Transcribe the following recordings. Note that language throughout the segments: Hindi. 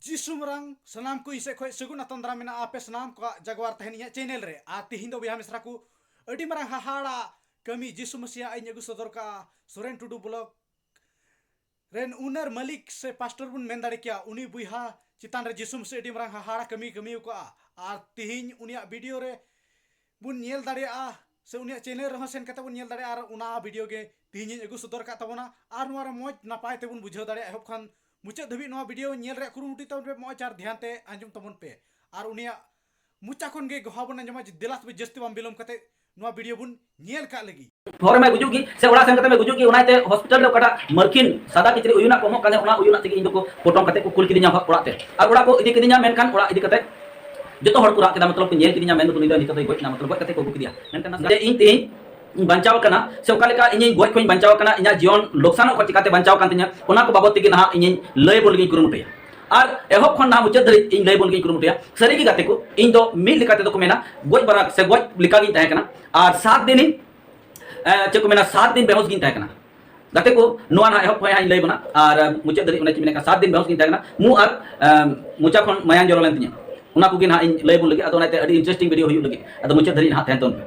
जिसुमरंग सनाम को इसे खोय सगुन अतंद्रा मेना आपे सनाम को जगवार तहनिया चैनल रे आ तिहिन दो बिहा मिसरा को अडी मरंग हाहाड़ा कमी जिसु मसीहा आई अगु सदर का सोरेन टुडू ब्लॉक रेन उनर मलिक से पास्टर बुन मेन दाड़े क्या उनी बुहा चितान रे जिसु मसीह अडी मरंग हाहाड़ा कमी कमी को आ तिहिन उनिया वीडियो रे बुन नेल दाड़े आ से उनिया चैनल रे सेन कते बुन नेल दाड़े आर उना वीडियो के तिहिन अगु सदर का तबना आर नोरा रे मोज नापाय ते बुन बुझाव दाड़े एहब खान मुचा धबी नवा वीडियो नेल रे कुरुमुटी तब पे मोज आर ध्यान ते आंजम तबन पे आर उनिया मुचा खन गे गहा बन आंजमा दिलास बे जस्ती बम बिलम कते नवा वीडियो बुन नेल का लगी हर में गुजुगी से ओड़ा सेन कते में गुजुगी उनाते हॉस्पिटल रे कटा मरकिन सादा किचरी उयुना को मो काने उना उयुना तिगी इनको पोटम कते को कुल किदिnya ओड़ा ते आर ओड़ा को इदी किदिnya मेनखान ओड़ा इदी कते जतो हर पुरा केदा मतलब नेल किदिnya मेन तो निदा नितो तो गोइना मतलब कते को किदिया मेनखान जे इन तेई बचाव करना से ओकालेका इन गोज खोइन बचाव करना इना जीवन लोकसान को चिकाते बचाव कान तिnya ओना को बाबत तिगी ना इन लय बोल गी कुरुमुटिया और एहब खन ना मुचाद धरि इन लय बोल गी कुरुमुटिया सरी गी गाते को इन दो मिल लिकाते तो को मेना गोज बरा से गोज लिका गी तहे कना और 7 दिन चे को मेना 7 दिन बेहोश गी तहे कना गाते को नोआ ना एहब खोय लय बना और मुचाद धरि उना चिमेना 7 दिन बेहोश गी तहे कना मु और मुचा खन मायान जरो लेन तिnya उना को गी ना इन लय बोल लगी अदो नाते अडी इंटरेस्टिंग वीडियो हुई लगी अदो मुचाद धरि ना तहन तोन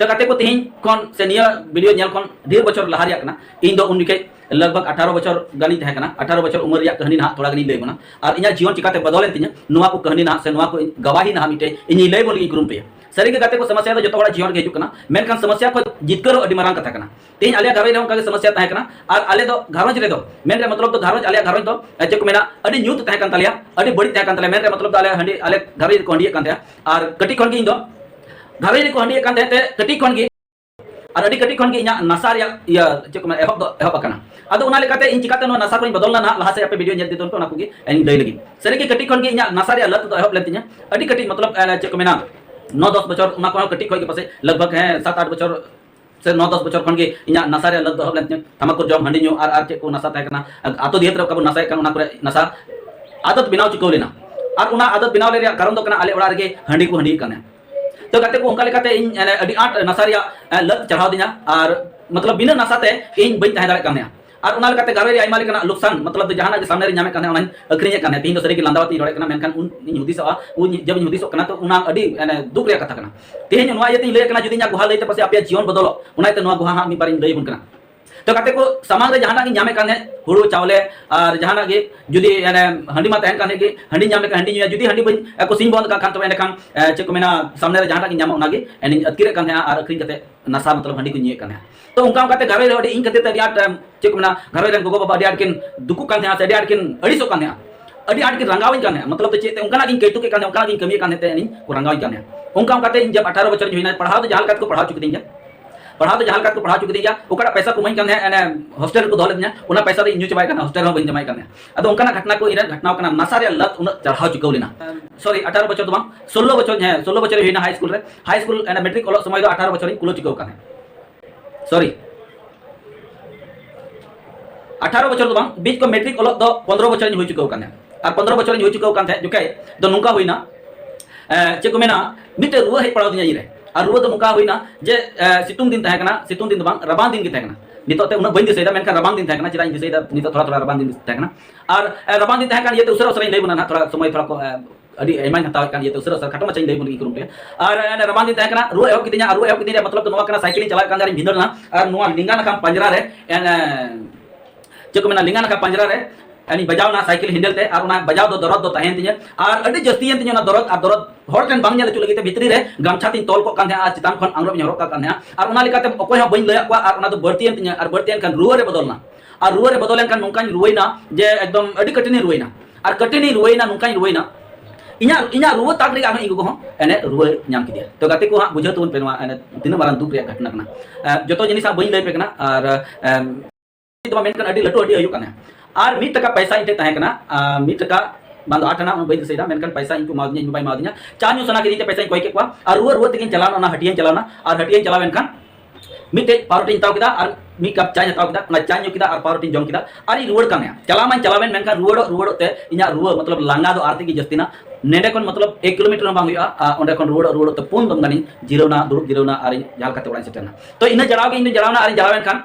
तो कहते को तीन कौन से निया वीडियो नेल कौन ढेर बचर लहारिया कना इन दो उनके लगभग 18 बचर गानी तहे कना 18 बचर उम्र या कहानी ना थोड़ा गानी लय बना और इना जीवन चिकाते बदलेन तिnya नोआ को कहानी ना से नोआ को गवाही ना मिटे इनी लय बोल गी ग्रुप पे सरी के गाते को समस्या तो जतो बड़ा जीवन के हिजु कना मेनखान समस्या को जितकर अडी मारांग कथा कना तीन आलिया घरज रे का समस्या तहे कना और आले दो घरज रे दो मेन रे मतलब तो घरज आलिया घरज दो जे को मेना अडी न्यूत तहे कन तलिया अडी बड़ी तहे कन तलिया मेन रे मतलब तो आले हंडी आले घरज को हंडी कन तया और कटी खन गी दो घरज को हंडी कन तहे कटी खन गी और अडी कटी खन गे इना नसार या चेक में एहब कना अदो उना लेकाते इन चिकाते नो नसार को बदलना ना लहा से आपे वीडियो नेल दितोन तो ना कुगी एनी लय लगी सरी के कटी खन गे इना नसार या लत तो एहब लेतिnya अडी कटी मतलब चेक में ना 9-10 बचर उना को कटी खय के पासे लगभग है 7-8 बचर से 9-10 बचर खन गे इना नसार या लत तो एहब लेतिnya तमाको जम हंडी न्यू और चेक को नसा तय कना आतो दियत रे कबो नसा कन उना को नसा आदत बिनाव चिको लेना और उना आदत बिनाव ले कारण दो कना आले ओड़ा रे हंडी को हंडी कने तो कहते को उनका लेकाते इन अडी आट नसारिया लत चढ़ाव दिना और मतलब बिना नसाते इन बइन तहे दाड़े काने और उना लेकाते गारे आइमा लेकना नुकसान मतलब जहाना के सामने रे नामे काने उना अखरिया काने तीन दो सरी के लांदावती रोड़े कना मेनखान उन हुदिसवा उन जब हुदिसो कना तो उना अडी दुख रे कथा कना तेहे नुआ यति ले कना जुदी nya गुहा लेते पासे आपे जीवन बदलो उना ते नुआ गुहा हा मी बारिन लई बुन कना तो कहते को समाज रे जहाना के नामे काने हुड़ू चावले और जहाना के जुदी हंडी मा तहन काने के हंडी नामे का हंडी जुदी हंडी बन को सिंह बंद का खान तो एने खान चेक को मेना सामने रे जहाना के नाम उना के एनी अतकिरे काने और अखरिन कते नसा मतलब हंडी को निये काने तो उनका कहते घरे रे इन कते तरिया चेक मेना घरे रे गोगो बाबा अडी आटकिन दुकु काने से अडी आटकिन अड़ीसो काने अडी आटकिन रंगावन काने मतलब तो चेते उनका ना केतु के काने उनका ना कमी काने ते एनी को रंगावन काने उनका कहते जब 18 बच्चर होइना पढ़ा तो जहाल को पढ़ा चुक दिया पढ़ा तो जहाल को पढ़ा चुक दिया ओकरा पैसा कुमाई काने एने हॉस्टल को दोले दिया उना पैसा रे न्यू चबाय काने हॉस्टल में बन जमाई काने अदो उनका घटना को इरा घटना काना नसारे लत उन चढ़ाव चुकौ लेना सॉरी 18 बच्चर तो 16 बच्चर है 16 बच्चर होइना हाई स्कूल एने मैट्रिक ओलो समय दो 18 बच्चर कुलो चुकौ काने सॉरी 18 बच्चर तो बीच को मैट्रिक ओलो दो 15 बच्चर हो चुकौ काने और 15 बच्चर हो चुकौ कान थे जोके तो नुका होइना चेक मेना मिटे रुआ हे पड़ाव दिया रे और रुआ तो नुका होइना जे सितुंग दिन तहे कना सितुंग दिन तो रबान दिन के तहे कना नितो ते उना बइन दिसैदा मेनखान रबान दिन तहे कना चिरा दिसैदा नितो थोड़ा रबान दिन तहे कना और रबान दिन तहे कना ये तो उसरा लई बना ना थोड़ा समय थोड़ा को अडी एमान हताव कान ये तो उसरा खटो मचाई लई बन की और रबान दिन तहे कना रुआ एहो कितिnya रुआ एहो कितिnya मतलब तो नोवा कना साइकिलिंग चला कान दारी भिंदर ना और नोवा लिंगा ना काम पंजरा रे चेक मेना लिंगा ना पंजरा रे यानी बजाव ना साइकिल हिंडल ते और बजाव दो दरद दो तहन तिnya और अडी जस्ती तिnya ना दरद और दरद हर ठन बांग नेल चुलगी ते भितरी रे गामछा तिन तोल को कान्या आ चितान खन आंग्रब न्यरो का कान्या और उना लेकाते अकोय ह बइन लया को और उना तो बर्तियन तिnya और बर्तियन कान रुआ रे बदलना और रुआ रे बदलन कान नुकान रुइना जे एकदम अडी कटिनी रुइना और कटिनी रुइना नुकान रुइना इना रुआ ताक रे आ इगो को एने रुआ नाम किदिया तो गाते को हा बुझत उन पेनवा एने दिन मारान दुख रे घटना कना जतो जिनिस आ बइन लय पे कना और तो मेन कान अडी लटो अडी आयु कना और 1 टका पैसा इटे तहे कना 1 टका बांदो 8 ना बइन दिसैदा मेनकान पैसा इनको मावदिया इन बाय मावदिया चान्यू सना के दीते पैसा कोई के को और रुआ तकिन चलाना ना हटियन चलाना और हटियन चलावेन खान मिटे पारोटिन ताव किदा और मी कप चाय ताव किदा ना चान्यू किदा और पारोटिन जम किदा और ई रुआ काने चलावेन मेनकान रुआ ते इना रुआ मतलब लांगा दो आरती की जस्तिना नेडे कोन मतलब 1 किलोमीटर बांग हुआ ओंडे कोन रुआ तो पुन दम गानी जिरौना दुरुब जिरौना और जाल कते ओड़ा सेटना तो इना जड़ाव के इन जड़ावना और जड़ावेन खान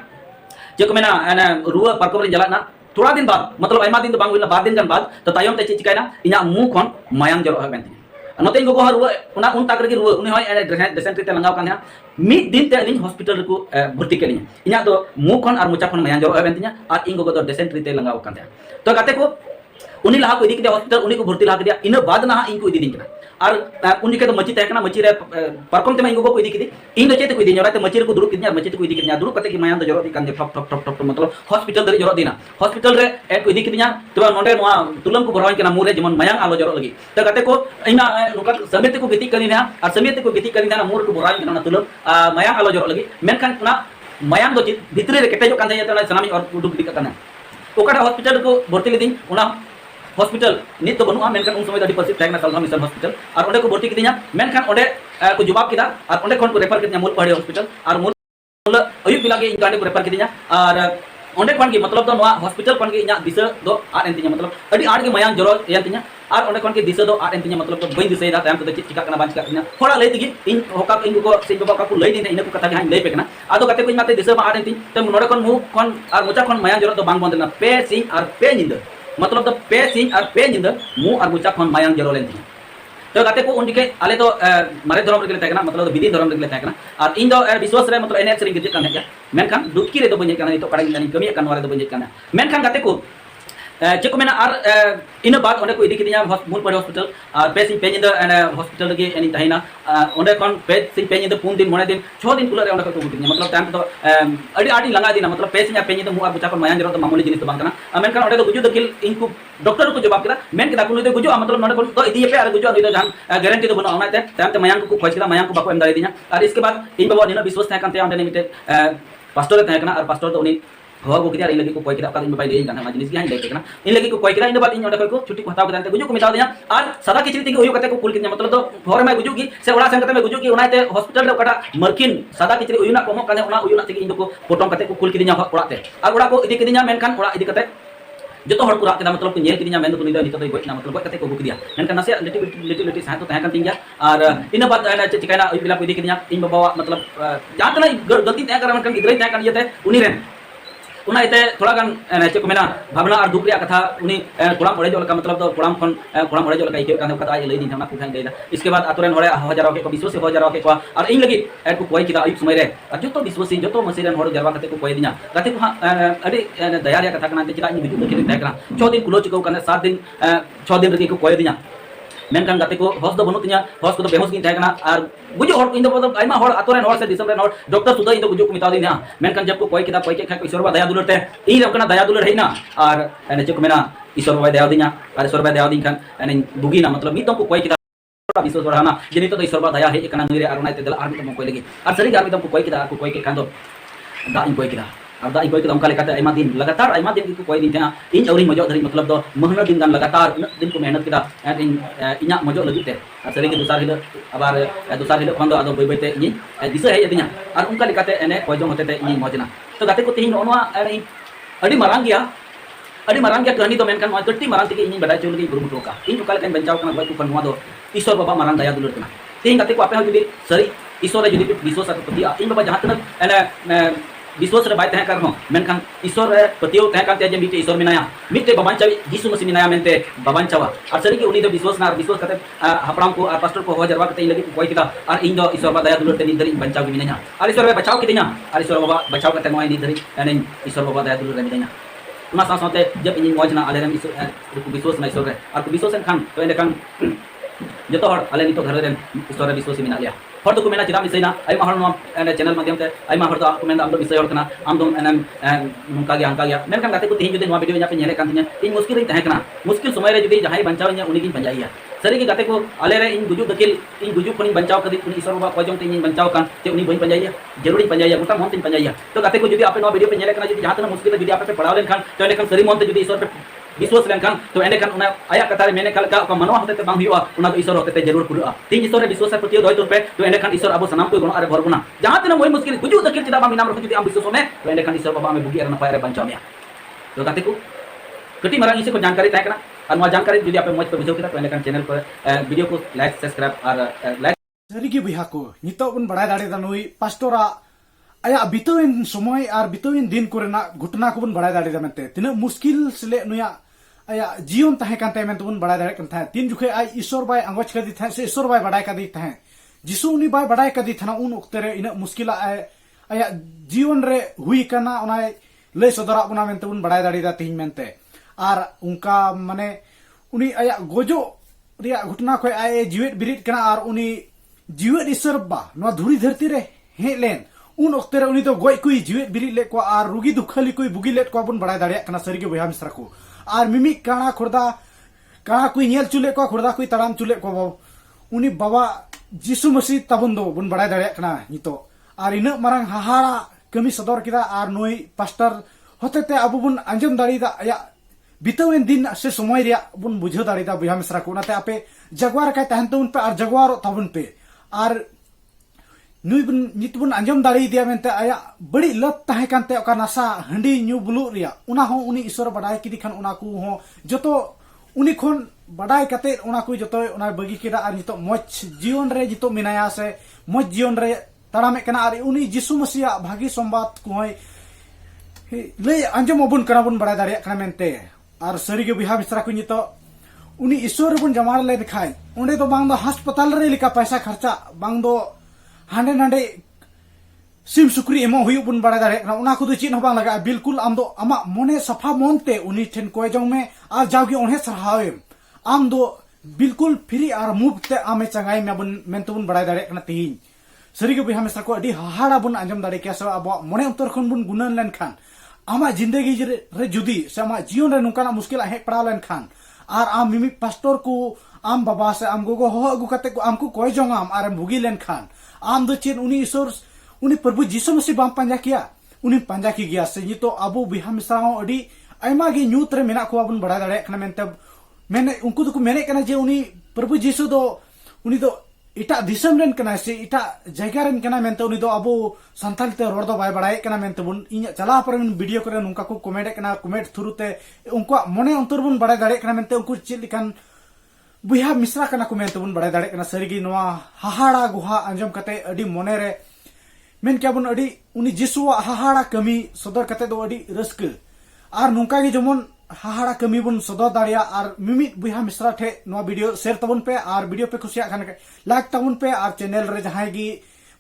जे को मेना रुआ पारकोम रे जलाना थोड़ा दिन बाद मतलब आयमा दिन तो बांग हुइना 2 दिन गान बाद तो तायम ते चे चिकायना इना मुंह खन मायांग जरो हबेन नोते गो हा रुआ उना उन ताक रगी रुआ उनी होय डिसेंट्री ते लंगाव कान्या मिद दिन ते अलिन हॉस्पिटल को भर्ती केलिन इना तो मुंह खन और मुचा खन मायांग जरो हबेन तिया और इन गो तो डिसेंट्री ते लंगाव कान्या तो गाते को उनी लाहा को इदी के हॉस्पिटल उनी को भर्ती लाहा के इन बाद ना इन को इदी दिन और उन के तो मची तहकना मची रे परकम ते इंगो को इदी के इन चेते को इदी जोराते मची रे को दुरुक किन्या मची को इदी किन्या दुरुक कते की मायां तो जरो दी कांदे ठप ठप ठप ठप मतलब हॉस्पिटल दरे जरो दीना हॉस्पिटल रे ए को इदी किन्या तो नोडे नोआ तुलम को बरवाई केना मुरे जेमन मायां आलो जरो लगी तो कते को इना नुका समिति को गति करिना और समिति को गति करिना मुर को बरवाई केना तुलम मायां आलो जरो लगी मेनखान ना मायां दो भितरे रे केटे जो कांदे तो सनामी और उडुक दी काना ओकाटा हॉस्पिटल को भर्ती लेदिन उना हॉस्पिटल नित तो बनुआ मेनखान उन समय परिस्थिति तहना सालधा मिशन हॉस्पिटल और ओंडे को भर्ती किदिया मेनखान ओंडे को जवाब किदा और ओंडे खन को रेफर किदिया मूल पहाड़ी हॉस्पिटल और मूल अयुब बिला के इंकांडे को रेफर किदिया और ओंडे खन के मतलब तो नोआ हॉस्पिटल खन के इना दिशा दो आर एंतिया मतलब अडी आड़ के मायां जरो एंतिया और ओंडे खन के दिशा दो आर एंतिया मतलब तो बई दिशा दा ताम तो चिका कना बांच का थोड़ा लई तिगी इन होका इन को से बाबा का लई दिन इन को कथा के हां लई पेकना आदो कते को माते दिशा बा आर एंति तो नोडे खन मु खन और मोचा खन मायां जरो तो बांग बंदना पे सिंह और पे निंद मतलब तो पे सिंह और पे निंद मु और मुचा खन मायां जरो लेन तो गाते को उनके आले तो मारे धर्म रे तहकना मतलब विधि धर्म रे तहकना और इन दो विश्वास रे मतलब एने सरी गिजे काने क्या मेनखान दुटकी रे तो बजे काना तो कड़ाई जानी कमी कान वाले तो बजे काना मेनखान गाते को चेक को मेना और इन बाद ओंडे को इदी किदिया मूल पहाड़ी हॉस्पिटल और पे सिंह पे निंद एने हॉस्पिटल के एनी तहिना ओंडे कोन पे सिंह पे निंद 3 दिन 9 दिन 6 दिन कुलर ओंडे को गुटिया मतलब टाइम तो अडी आडी लंगा दिना मतलब पे सिंह पे निंद मु आ बुचा को मायां जरो तो मामूली जिनिस तो बांग कना मेनखान ओंडे तो गुजु दकिल इनको डॉक्टर को जवाब किदा मेन किदा कुनु दे गुजु मतलब नोडे कोन तो इदी पे और गुजु अनि जान गारंटी तो बनो ओनाते टाइम ते मायां को खोज किदा मायां को बाको एम दाई दिना और इसके बाद इन बाबा निना विश्वास था कांते ओंडे निमिते पास्टर था कना और पास्टर तो उनी हवा को किदा इन लगी को कोई किदा का इन बाई दे जाना मा जिनिस की हां लेके कना इन लगी को कोई किदा इन बात इन ओंडे को छुट्टी को हटाव किदा गुजु को मिटाव दिया और सदा किचरी तिंग उयो कते को कुल किदा मतलब तो घर में गुजु की से ओड़ा संगते में गुजु की ओनाते हॉस्पिटल रे कटा मरकिन सदा किचरी उयुना कोमो काने ओना उयुना तिंग इन को पोटम कते को कुल किदिया ओड़ाते और ओड़ा को इदी किदिया मेनखान ओड़ा इदी कते जो हर को राग मतलब को किदिया मेन तो नितो गना मतलब गज कते को बुक दिया मेनखान नसे लिटी साथ तो तहकन तिंग और इन बात चिकाना बिला को इदी किदिया इन बाबा मतलब जहां तना गलती तय कर मेनखान गिदरे तय कर येते उनी रेन उना इते थोड़ा गान चे को मेना भावना और दुख रिया कथा उनी कोड़ाम ओड़े जो लका मतलब तो कोड़ाम खन कोड़ाम ओड़े जो लका इके काने कथा आई लई दिन हमना कुठाई देला इसके बाद आतुरेन होरे हजारों के को विश्वास से हजारों के को और इन लगी को कोई किदा अयुब समय रे और जो तो विश्वासी जो तो मसीरन होड़ जरवा कते को कोई दिना कते को अडी दया रिया कथा कना चिरा इन बिजु दखिन तय करा 6 दिन कुलो चिको कने 7 दिन 6 दिन रगी को कोई दिना मेनखान गाते को हॉस दो बनु तिया हॉस को बेहोश गिन तहकना और गुजु हॉर इन दो आइमा हॉर आतोरेन हॉर से दिसम रेन हॉर डॉक्टर सुदा इन दो गुजु को मिता दिना मेनखान जब को कोई किदा कोई के खा ईश्वर बा दया दुलरते इन रकना दया दुलर हेना और एने चेक मेना ईश्वर बा दया दिना और ईश्वर बा दया दिन खान एने बुगिना मतलब मितो को कोई किदा विश्वास बढ़ाना जनी तो ईश्वर बा दया हे एकना नरे और नाइते दल आर मितो कोई लगी और सरी गार मितो को कोई किदा को कोई के खान दो दा इन कोई किदा अब दा कोई उनका लेकर आयमा दिन लगातार आयमा दिन को कोई दिन था इन औरी मजो धरी मतलब दो महीना दिन गान लगातार दिन को मेहनत किदा इन इना मजो लगिते सरी के दूसरा हिलो आबार दूसरा हिलो खन दो आदो बई बईते इन दिशा हे दिना और उनका लेकर एने कोई जो होते इन मजना तो गाते को तिहिन ओनवा अडी मारांग गया कहानी तो मेनखान मा कट्टी मारांग तके इन बडाय चुलगी गुरु मुटोका इन उका लेकर बंचाव कना गय कुफन नुआ दो ईश्वर बाबा मारांग दया दुलर कना तिहिन गाते को आपे जुदी सरी ईश्वर जुदी विश्वास पतिया इन बाबा जहां तक एने विश्वास रे बाय तह कर हो मेनखान ईश्वर रे पतियो तह काते जे मिटे ईश्वर मिनाया मिटे बाबांचावी यीशु मसीह मिनाया मेनते बाबांचावा और सरी के उनी दो विश्वास ना विश्वास कते हपराम को और पास्टर को हजारवा कते लगी कोई किदा और इन दो ईश्वर बा दया दुलर ते निदरी बचाव के मिनाया और ईश्वर बचाव के दिना और ईश्वर बाबा बचाव कते नोय निदरी एने ईश्वर बाबा दया दुलर मिनाया उना साथे जब इन मौजना आलेरन विश्वास ना ईश्वर रे और विश्वास खान तो एने खान जो हर आले नितो घर रे ईश्वर विश्वास मिना लिया हर तो को मेना चिरा मिसैना आइमा हर नो चैनल माध्यम ते आइमा हर तो को मेना आम दो विषय हर कना आम दो नुका गया हंका गया मेनखान गाते को तिहिन जुदी नो वीडियो nya पे नेले कान तिnya इन मुश्किल रे तह कना मुश्किल समय रे जुदी जहाई बंचाव nya उनी गिन पंजाइया सरी के गाते को आले रे इन गुजु दकिल इन गुजु खनि बंचाव कदी उनी ईश्वर बाबा कोजम ते इन बंचाव कान ते उनी बइन पंजाइया जरूरी पंजाइया गोटा मन तिन पंजाइया तो गाते को जुदी आपे नो वीडियो पे नेले कना जुदी जहां तना मुश्किल जुदी आपे पड़ाव लेन खान तो एने खान सरी मन ते जुदी ईश्वर पे विश्वास लेन खान तो एने खान उना आया कथा रे मेने खाल का मनवा होते ते बांग हुआ उना तो ईश्वर होते जरूर पुरा तीन ईश्वर रे विश्वास प्रति दोय तुर पे तो एने खान ईश्वर अबो सनाम को गुण अरे भरगुना जहां तना मोय मुश्किल गुजु दकिल चिदा बा मिनाम रखु जुदी आम विश्वास में तो एने खान ईश्वर बाबा में बुगी अर नपाय रे बंचाव में तो गाते को कटी मारा इसे को जानकारी तय करना और मा जानकारी जुदी आपे मज पे बुझो किदा तो एने खान चैनल पर वीडियो को लाइक सब्सक्राइब और लाइक सरी की बिहा को नितो बन बड़ाय दाड़े दा नुई पास्टोरा aya bitawin somoy ar bitawin din korena घटना को बन बड़ा दाड़ी दा मेंते तिना मुश्किल सिले नुया aya जीवन ताहे कांते मेंते बन बड़ा दाड़ी कंथा तीन जुखे आई ईश्वर बाय अंगोच कदी था से ईश्वर बाय बड़ाई कदी था जिसु उनी बाय बड़ाई कदी था उन ओक्ते रे इन मुश्किल aya जीवन रे हुई कना उनाय ले सदरा बना मेंते बन बड़ा दाड़ी दा तीन मेंते आर उनका माने उनी aya गोजो रिया घटना को आए जीवित बिरित कना आर उनी जीवित ईश्वर बा नो धुरी धरती रे हेलेन उन ओक्ते रे उनी तो गोय कुई जीवित बिरित ले को आर रुगी दुखली कुई बुगी लेट को बन बड़ा दाड़ी कना सरी के बया मिश्रा को आर मिमी काना खुरदा काना कुई नेल चुले को खुरदा कुई तड़ाम चुले को उनी बाबा जिसु मसीह तबन दो बन बड़ा दाड़ी कना नितो आर इन मारंग हाहाड़ा कमी सदर किदा आर नोई पास्टर होते अबो बन अंजम दाड़ी दा या बितवेन दिन से समय रिया बन बुझो दाड़ी दा बया मिश्रा को नाते आपे जगवार काय तहन तउन पे आर जगवार तबन पे आर नुई बन नित बन अंजम दाड़ी दिया मेंते आया बड़ी लत ताहे कांते ओका नासा हंडी न्यू बुलु रिया उना हो उनी ईश्वर बडाय किदी खान उना को हो जतो उनी खोन बडाय काते उना को जतो उना बगी केदा आर नितो मोच जीवन रे जितो मिनाया से मोच जीवन रे तड़ामे कना आर उनी जिसु मसीहा भागी संवाद को होय ले अंजम ओबन कना बन बडाय दाड़िया कना मेंते आर सरी के बिहा बिसरा को नितो उनी ईश्वर बन जमार ले दिखाई उंडे तो बांग दो अस्पताल रे लिका पैसा खर्चा बांग दो हांडे नांडे सिम सुक्री एमो हुई बन बड़ा दाड़े उना को चिन हो बांग लगा बिल्कुल आम दो आमा मने सफा मनते उनी ठेन कोय जंग में आ जावगी ओने सरहावे आम दो बिल्कुल फ्री आर मुफ्त आमे चंगाई में बन मेंते बन बड़ा दाड़े कना तिहिन सरी के बिहा मिश्रा को अडी हाहाड़ा बन अंजम दाड़े क्या सब अब मने अंतर खन बन गुनन लेन खान आमा जिंदगी रे जुदी से आमा जीवन रे नुकाना मुश्किल हे पड़ा लेन खान आर आम मिमी पास्टर को आम बाबा से आम गोगो हो अगु कते को आमको कोय जंग आम भुगी लेन खान आम दो चेन उनी ईश्वर उनी प्रभु जीसु मसीह बाम पंजा किया उनी पंजा की गया से तो अबो बिहा मिश्रा हो अडी आयमा गे न्यूत रे मेना को बन बड़ा दाड़े कना मेनते मैंने उनको तो मेने कना जे उनी प्रभु जीसु दो उनी तो इटा दिसम रेन कना से इटा जगह रेन कना मेनते उनी दो अबो संथाल ते रोड दो बाय बड़ाय कना मेनते बन इnya चला पर वीडियो करे उनका को कमेंट कना कमेंट थ्रू ते उनको मने अंतर बन बड़ा दाड़े कना मेनते उनको चिलिकान बुहा मिश्रा कना को मेनते बन बड़ा दाड़े कना सरीगी नवा हाहाड़ा गुहा अंजम कते अडी मोने रे मेन क्या बन अडी उनी जिसुआ हाहाड़ा कमी सदर कते दो अडी रस्क आर नुका गे जमन हाहाड़ा कमी बन सदर दाड़िया आर मिमी बुहा मिश्रा ठे नवा वीडियो शेयर तबन पे आर वीडियो पे खुशिया खान लाइक तबन पे आर चैनल रे जहां गी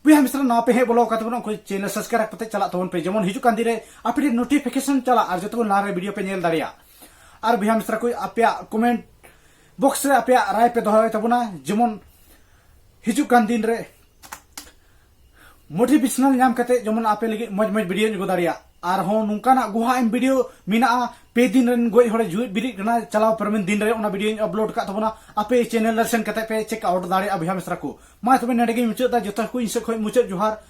बुहा मिश्रा नवा पे हे बोलो कते बन को चैनल सब्सक्राइब कते चला तबन पे जमन हिजु कांदी रे अपडेट नोटिफिकेशन चला आर जतो लारे वीडियो पे नेल दाड़िया आर बुहा मिश्रा को आपया कमेंट बॉक्स रे आपया राय पे दोहराय तबना जमन हिजु कांदिन रे मोटिवेशनल नाम कते जमन आपे लगी मज मज वीडियो नुगो दाड़िया आर हो नुकाना गुहा एम वीडियो मिना पे दिन रन गोय होड़े जुइट बिरि कना चलाव परमिन दिन रे ओना वीडियो अपलोड का तबना आपे चैनल दर्शन कते पे चेक आउट दाड़िया बुहा मिश्रा को मा तबे नेडे गे मुचाद दा जतो को इनसे खोय मुचाद जोहार